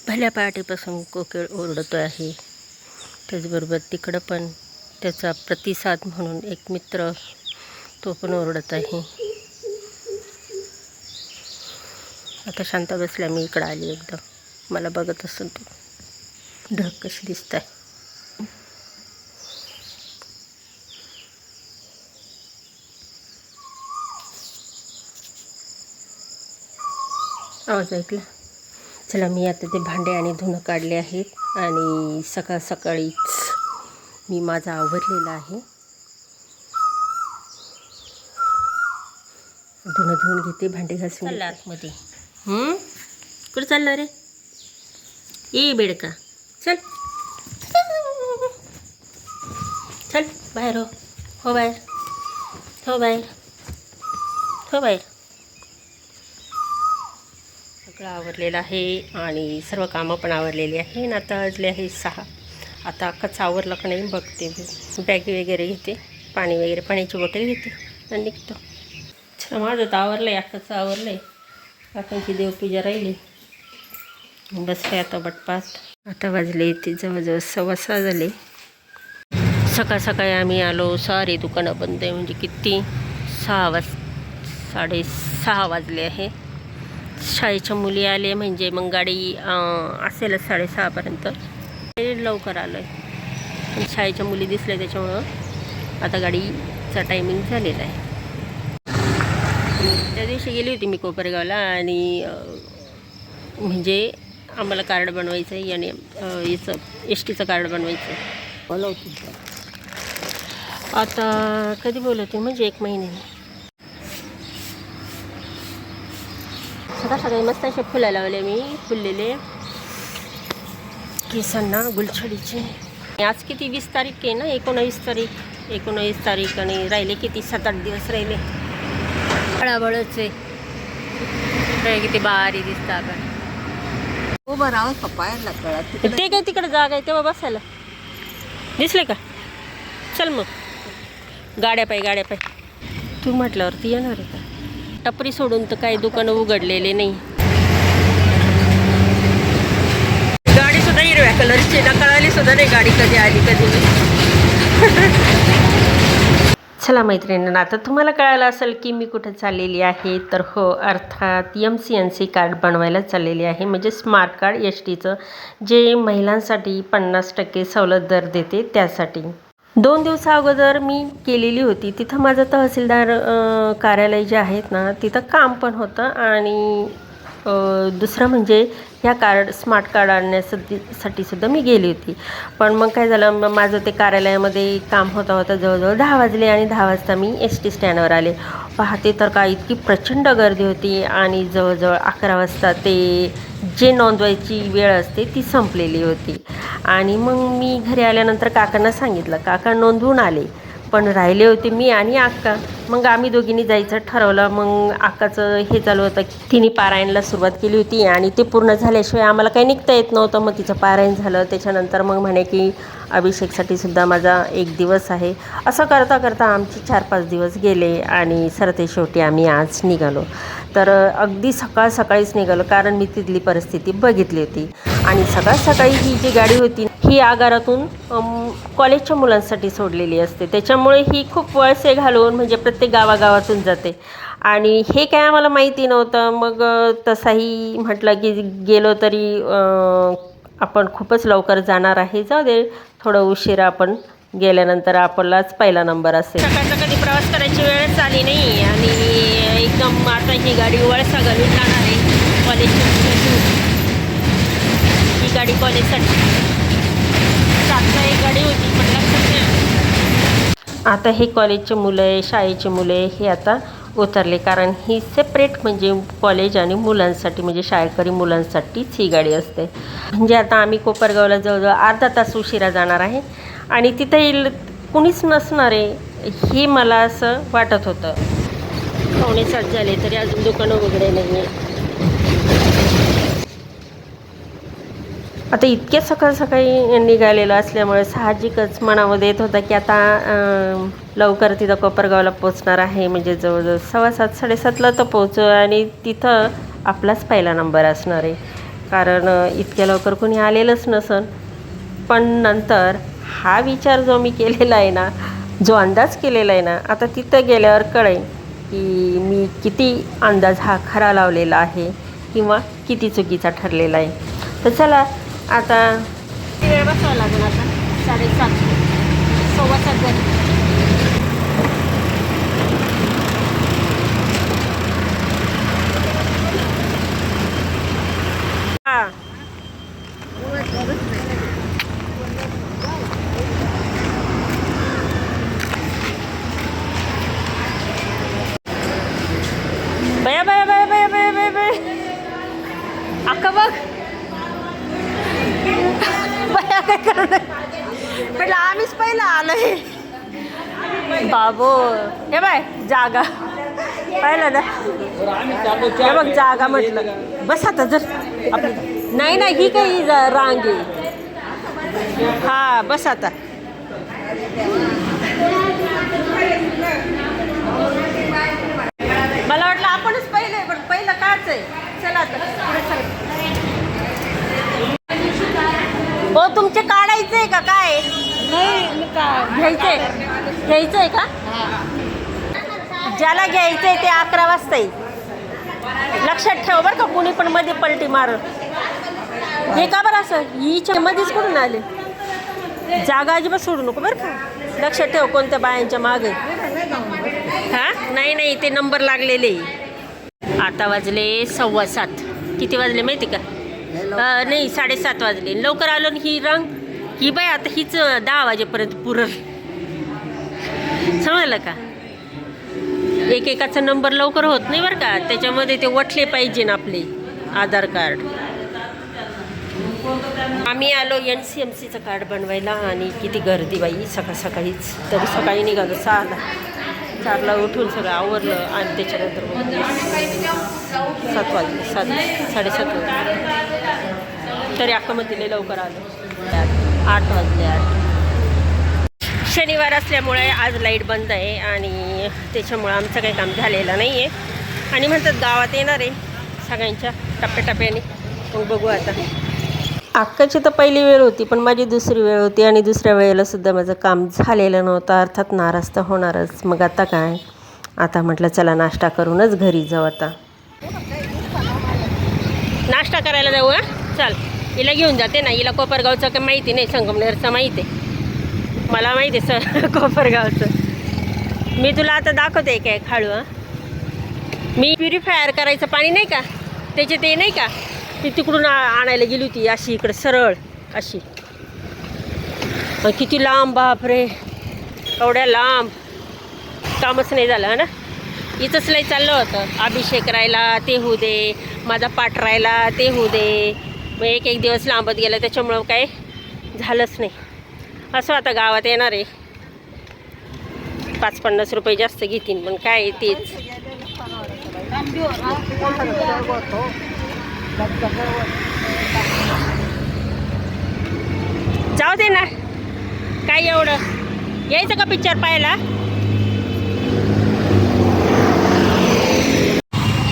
भल्या पहाटेपासून कोकिळ ओरडतो आहे. त्याचबरोबर तिकडं पण त्याचा प्रतिसाद म्हणून एक मित्र तो पण ओरडत आहे. आता शांत बसल्या, मी इकडं आली एकदम. मला बघत असेल तो. ढग कशी दिसत आहे. आवाज ऐकला. चला, मी आता ते भांडे आणि धुणं काढले आहेत आणि सकाळ सकाळीच मी माझा आवरलेला आहे. धुणं धुवून घेते, भांडे घासून घेते. आतमध्ये कुठं चाललं रे? ये बेडका, चल चल बाहेर. हो बाहेर, हो बाहेर, हो बाहेर. सगळं आवरलेलं आहे आणि सर्व कामं पण आवरलेली आहे. आणि आता वाजले आहे 6. आता अख्खाच आवरलं का नाही बघते. बॅगी वगैरे घेते, पाणी वगैरे, पाण्याची बॉटल घेते आणि निघतो. चला, माझं तर आवरलं आहे, अख्खाचं आवरलं आहे. काकांची देवपूजा राहिली. बसले आता बटपात. आता वाजले ते जवळजवळ 6:15 झाले. सकाळ सकाळी आम्ही आलो. सारे दुकानं बंद आहे. म्हणजे किती 6:30 वाजले आहे. शाळेच्या मुली आले म्हणजे मग गाडी असेलच 6:30पर्यंत. लवकर आलो आहे पण शाळेच्या मुली दिसल्या त्याच्यामुळं आता गाडीचा टायमिंग झालेला आहे. त्या दिवशी गेली होती मी कोपरगावला आणि म्हणजे आम्हाला कार्ड बनवायचं आहे आणि याचं एस-टीचं कार्ड बनवायचं आहे. बोलवते आता. कधी बोलवते म्हणजे 1 महिन्याने. सकाळ सकाळी मस्त असे फुलं लावले मी, फुललेले केसांना गुलछडीचे. आज किती 20 तारीख आहे ना? 19 तारीख आणि राहिले किती 7-8 दिवस राहिले. बळाबळच आहे. किती भारी दिसतं. आपण उभं राहून कपायला कळत ते काय तिकडे जागा आहे तेव्हा बसायला. दिसले का? चल मग, गाड्या पाय. तू म्हटल्यावरती येणार आहे का? टपरी सोडून तर काही दुकानं उघडलेले नाही. गाडी सुद्धा हिरव्या कलरची ना, कळाली सुद्धा नाही गाडी कधी आली कधी नाही. चला मैत्रिणींना, आता तुम्हाला कळालं असेल की मी कुठे चाललेली आहे. तर हो, अर्थात MCNC कार्ड बनवायला चाललेली आहे. म्हणजे स्मार्ट कार्ड एस-टीचं, जे महिलांसाठी 50% सवलत दर देते त्यासाठी. 2 दिवसा अगोदर मी केलेली होती. तिथं माझं तहसीलदार कार्यालय जे आहेत ना, तिथं काम पण होतं आणि दुसरं म्हणजे ह्या स्मार्ट कार्ड आणण्यासाठी सुद्धा मी गेली होती. पण मग काय झालं, माझं ते कार्यालयामध्ये काम होता जवळजवळ 10 वाजले आणि 10 वाजता मी ST स्टँडवर आले. पाहते तर काय इतकी प्रचंड गर्दी होती आणि जवळजवळ 11 वाजता ते जे नोंदवायची वेळ असते ती संपलेली होती. आणि मग मी घरी आल्यानंतर काकांना सांगितलं. काका नोंदवून आले पण राहिले होते मी आणि अक्का. मग आम्ही दोघींनी जायचं ठरवलं. मग अक्काचं हे चालू होतं की तिने पारायणला सुरुवात केली होती आणि ते पूर्ण झाल्याशिवाय आम्हाला काही निघता येत नव्हतं. मग तिचं पारायण झालं. त्याच्यानंतर मग म्हणे की अभिषेकसाठी सुद्धा माझा 1 दिवस आहे. असं करता करता आमचे 4-5 दिवस गेले आणि सरते शेवटी आम्ही आज निघालो. तर अगदी सकाळ सकाळीच निघालो, कारण मी तिथली परिस्थिती बघितली होती. आणि सकाळ सकाळी ही जी गाडी होती ही आगारातून कॉलेजच्या मुलांसाठी सोडलेली असते. त्याच्यामुळे ही खूप वळसे घालून म्हणजे प्रत्येक गावागावातून जाते. आणि हे काय आम्हाला माहिती नव्हतं. मग तसाही म्हटलं की गेलो तरी आपण खूपच लवकर जाणार आहे, जाऊ दे थोडं उशिरा आपण गेल्यानंतर आपलाच पहिला नंबर असेल. सकाळचा कधी प्रवास करायची वेळच आली नाही आणि एकदम आता ही गाडी वळसा घालून जाणार आहे कॉलेजची. ही गाडी कॉलेजसाठी 7ला एक गाडी होती पण लक्षात नाही. आता हे कॉलेजचे मुलं आहे, शाळेचे मुलं आहे, हे आता उतरले. कारण ही सेपरेट म्हणजे कॉलेज आणि मुलांसाठी म्हणजे शाळकरी मुलांसाठीच ही गाडी असते. म्हणजे आता आम्ही कोपरगावला जवळजवळ अर्धा तास उशिरा जाणार आहे आणि तिथं कुणीच नसणार आहे हे मला असं वाटत होतं. 6:45 झाले तरी अजून दुकानं उघडे नाही आहे. आता इतक्या सकाळ सकाळी निघालेलं असल्यामुळे साहजिकच मनामध्ये येत होतं की आता लवकर तिथं कोपरगावला पोचणार आहे. म्हणजे जवळजवळ 6:15 साडेसातला तर पोहोचू आणि तिथं आपलाच पहिला नंबर असणार आहे. कारण इतक्या लवकर कोणी आलेलंच नसन. पण नंतर हा विचार जो मी केलेला आहे ना, जो अंदाज केलेला आहे ना, आता तिथं गेल्यावर कळेल की मी किती अंदाज हा खरा लावलेला आहे किंवा किती चुकीचा ठरलेला आहे. तर चला आता वेळ बसावं लागेल. आता 7:30 7:15 झाली. हां बया बया बया बया बया बया बया अक्का बघ बया काय करणार म्हटलं आम्हीच पहिला आलोय. बाबो हे बाय जागा पाहिलं ना, हे बघ जागा म्हटलं. बस आता जर आपली नाही नाही ही काही रांग आहे. हा बस आता. मला वाटलं आपणच पहिले, पण पहिलं काच आहे. चला आता पुढे चला. हो तुमचे काढायचंय का काय? नाही घ्यायचंय घ्यायचंय का? ज्याला घ्यायचंय ते 11 वाजता येईल. लक्षात ठेव बरं का, कुणी पण मध्ये पलटी मार. हे का बरं असं हिच्या मध्येच कुठून आले? जागा अजिबात सोडू नको बरं का. लक्षात ठेव कोणत्या बायांच्या मागे. हां नाही नाही ते नंबर लागलेले. आता वाजले 7:15. किती वाजले माहिती का? नाही 7:30 वाजले. लवकर आलो ही रंग ही बाई आता हीच 10 वाजेपर्यंत पुरल. समजलं का? एकेकाचा नंबर लवकर होत नाही बरं का. त्याच्यामध्ये ते वठले पाहिजे ना आपले आधार कार्ड. आम्ही आलो NCMCचं कार्ड बनवायला आणि किती गर्दी बाई सकाळ सकाळीच. तरी सकाळी निघालो 4ला उठून सगळं आवरलं आणि त्याच्यानंतर मग 7 वाजले 7:30 वाजले. तरी अक्कामध्ये लवकर आलो. 8 वाजले. 8 शनिवार असल्यामुळे आज लाईट बंद आहे आणि त्याच्यामुळं आमचं काही काम झालेलं नाही आहे. आणि म्हणतात गावात येणार आहे सगळ्यांच्या टप्प्याटप्प्याने. मग बघू आता. अक्काची तर पहिली वेळ होती, पण माझी दुसरी वेळ होती आणि दुसऱ्या वेळेला सुद्धा माझं काम झालेलं नव्हतं. अर्थात नाराज तर होणारच. मग आता काय, आता म्हटलं चला नाश्ता करूनच घरी जाऊ. आता नाश्ता करायला जाऊ. चल हिला घेऊन जाते ना. हिला कोपरगावचं काही माहिती नाही, संगमनेरचं माहिती आहे. मला माहिती आहे कोपरगावचं. मी तुला आता दाखवते काय खाळू. मी प्युरिफायर करायचं पाणी नाही का, त्याचे ते नाही का, ती तिकडून आणायला गेली होती अशी इकडे सरळ अशी. किती लांब बापरे, एवढ्या लांब. कामच नाही झालं ना. इथंच लई चाललं होतं अभिषेक राहायला ते होऊ दे, माझा पाठ राहायला ते होऊ दे. मग एक दिवस लांबत गेलं त्याच्यामुळं काय झालंच नाही. असं आता गावात येणार आहे. 5-50 रुपये जास्त घेतील पण काय तेच. जाऊ दे ना, काय एवढं. यायचं का पिक्चर पाहायला?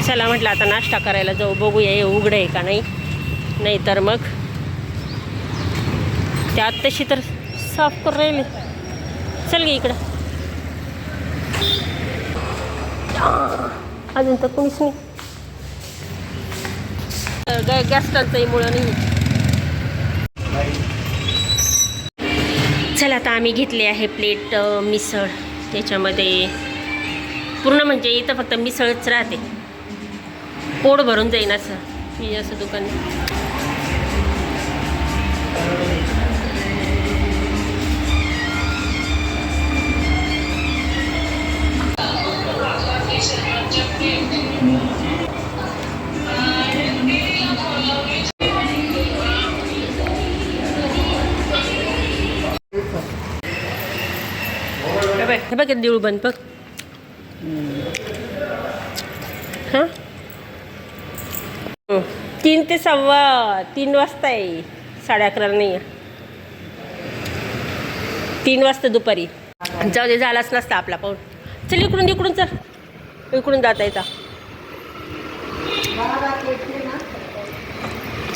चला म्हटलं आता नाश्ता करायला जाऊ. बघूया हे उघडं आहे का नाही. नाही तर मग त्यात तशी तर साफ करून राहिली. चल गे इकडं. अजून तर कोणीच नाही. गॅस टंचाईमुळं नाही. चला आता आम्ही घेतले आहे प्लेट मिसळ. त्याच्यामध्ये पूर्ण म्हणजे इथं फक्त मिसळच राहते. पोट भरून जाईन असं मी असं दुकान. हे बघ देऊळ बंद बघ. हां 3 ते 3:15 वाजता आहे. 11:30 नाही आहे. 3 वाजता दुपारी. जाऊ दे, झालाच नसता आपला पाऊल. चल इकडून इकडून चल, इकडून जाता येता.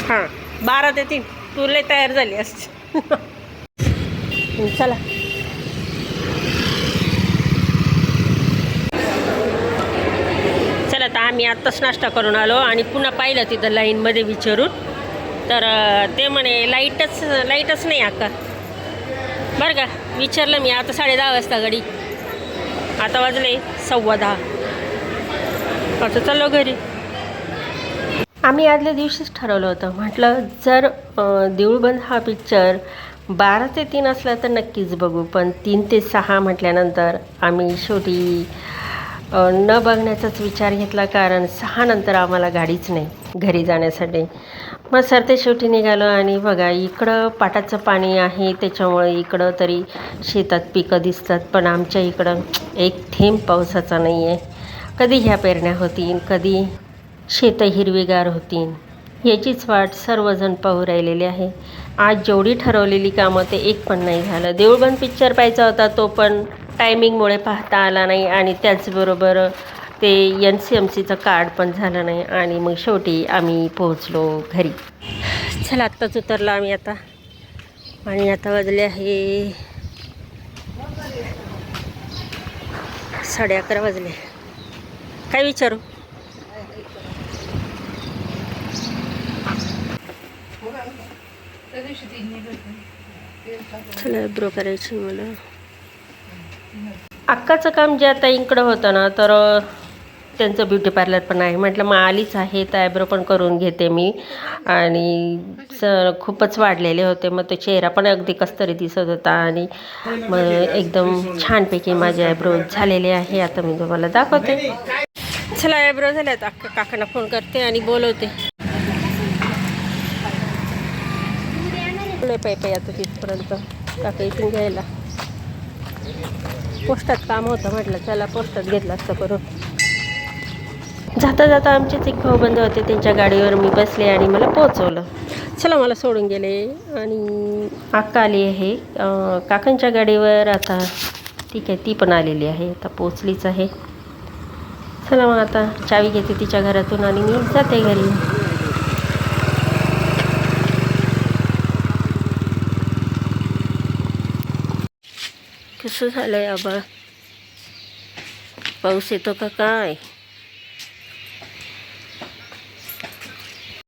हां 12 ते 3 तू लय तयार झाली असते. चला चला, तर आम्ही आत्ताच नाश्ता करून आलो आणि पुन्हा पाहिलं तिथं लाईनमध्ये विचारून, तर ते म्हणे लाईटच नाही अक्का. बरं का, विचारलं मी. आता 10:30 वाजता गाडी, आता वाजले 10:15. आता चाललो घरी. आम्ही आदल्या दिवशीच ठरवलं होतं, म्हटलं जर देऊळबंद हा पिक्चर 12 ते 3 असला तर नक्कीच बघू, पण 3 ते 6 म्हटल्यानंतर आम्ही शेवटी न बघण्याचाच विचार घेतला, कारण 6 नंतर आम्हाला गाडीच नाही घरी जाण्यासाठी. मग सरते शेवटी निघालो आणि बघा इकडं पाटाचं पाणी आहे, त्याच्यामुळे इकडं तरी शेतात पिकं दिसतात, पण आमच्या इकडं एक थेंब पावसाचा नाही आहे. कधी ह्या पेरण्या होतील, कधी शेतं हिरवीगार होतील, याचीच वाट सर्वजण पाहू राहिलेले आहे. आज जेवढी ठरवलेली कामं ते एक पण नाही झालं. देऊळबंद पिक्चर पाहायचा होता, तो पण टायमिंगमुळे पाहता आला नाही, आणि त्याचबरोबर ते NCMCचं कार्ड पण झालं नाही, आणि मग शेवटी आम्ही पोहोचलो घरी. चला आत्ताच उतरलो आम्ही आता, आणि आता वाजले आहे 11:30 वाजले. काय विचारू? चला ब्रो करायची मला. अक्काचं काम जे आता इकडं होतं ना, तर त्यांचं ब्युटी पार्लर पण आहे. म्हटलं मग आलीच आहे तर ॲब्रो पण करून घेते मी. आणि खूपच वाढलेले होते, मग तो चेहरा पण अगदी कसतरी दिसत होता, आणि मग एकदम छानपैकी माझे ॲब्रो झालेले आहे. आता मी तुम्हाला दाखवते. चला ॲब्रो झाल्यात. काकांना फोन करते आणि बोलवते. पाय आता तिथपर्यंत काका इथून घ्यायला. पोस्टात काम होतं, म्हटलं चला पोस्टात घेतलं असतं करून. जाता जाता आमचेच एक भाऊबंद होते, त्यांच्या गाडीवर मी बसले आणि मला पोहोचवलं. चला मला सोडून गेले, आणि अक्का आली आहे काकांच्या गाडीवर. आता ठीक आहे, ती पण आलेली आहे, आता पोचलीच आहे. चला मग आता चावी घेते तिच्या घरातून आणि मी जाते घरी. कसं झालंय आबा, पाऊस येतो का काय?